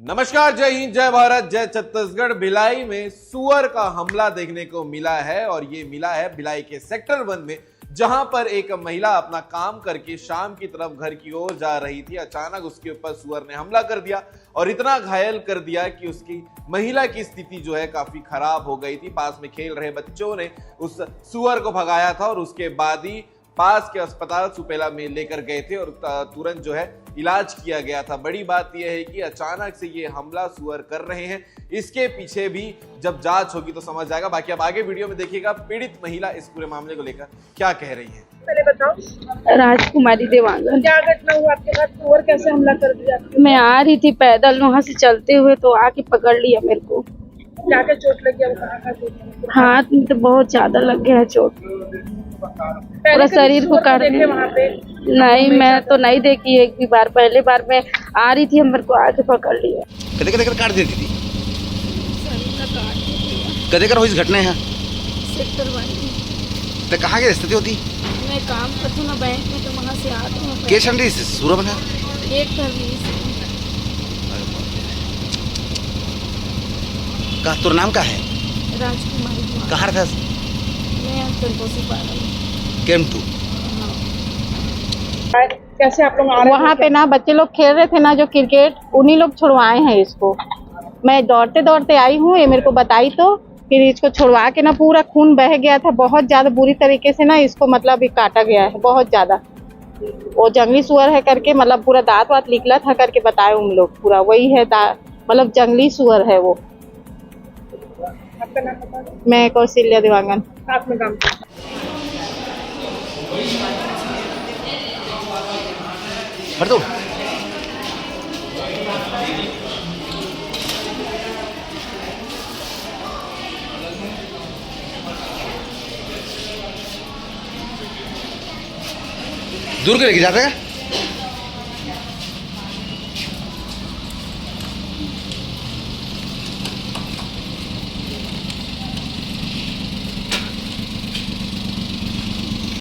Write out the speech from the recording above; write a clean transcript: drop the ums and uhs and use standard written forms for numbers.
नमस्कार, जय हिंद, जय भारत, जय छत्तीसगढ़। भिलाई में सुअर का हमला देखने को मिला है और ये मिला है भिलाई के सेक्टर 1 में, जहां पर एक महिला अपना काम करके शाम की तरफ घर की ओर जा रही थी। अचानक उसके ऊपर सुअर ने हमला कर दिया और इतना घायल कर दिया कि उसकी महिला की स्थिति जो है काफी खराब हो गई थी। पास में खेल रहे बच्चों ने उस सुअर को भगाया था और उसके बाद ही पास के अस्पताल सुपेला में लेकर गए थे और तुरंत जो है इलाज किया गया था। बड़ी बात यह है कि अचानक से ये हमला सुअर कर रहे हैं। इसके पीछे भी जब जांच होगी तो समझ जाएगा। बाकी अब आगे वीडियो में देखिएगा पीड़ित महिला इस पूरे मामले को लेकर क्या कह रही है। पहले बताओ। राजकुमारी देवांगन। क्या घटना हुआ आपके साथ? सुअर कैसे हमला कर दिया? मैं आ रही थी पैदल वहाँ से चलते हुए तो आके पकड़ लिया मेरे को। क्या क्या चोट लगी? अब कहाँ चोट लगी? हाथ में तो बहुत ज्यादा लग गया है चोट, पूरा शरीर को काट देखे वहाँ पे? नहीं, मैं तो नहीं देखी एक भी बार। पहले बार मैं आ रही थी, मेरे को आके पकड़ लिया। कदे कदे कर काट देती थी। शरीर का काट दिया। कदे कर हो इस घटना है सेक्टर 1 तो कहाँ की स्थिति होती? मैं काम करती हूँ ना बैंक में, तो वहाँ से आती हूँ। के ठंडी सूरत में एक का तोर नाम का है? राजकुमारी। कहाँ था? मैं संतोषी पागल। केम टू कैसे आप लोग आ रहे वहाँ पे ना बच्चे लोग खेल रहे थे ना जो क्रिकेट, उन्हीं लोग छुड़वाए हैं इसको। मैं दौड़ते दौड़ते आई हूँ, ये मेरे को बताई तो फिर इसको छुड़वा के ना पूरा खून बह गया था बहुत ज्यादा बुरी तरीके से ना। इसको मतलब काटा गया है बहुत ज्यादा। वो जंगली सुअर है करके, मतलब पूरा दांत वात निकला था करके बताए उन लोग। पूरा वही है, मतलब जंगली सुअर है वो। आपका नाम बता दो। मैं कौशल्या देवांगन। साथ में काम करते हट दो। दूर के लेके जाते हैं।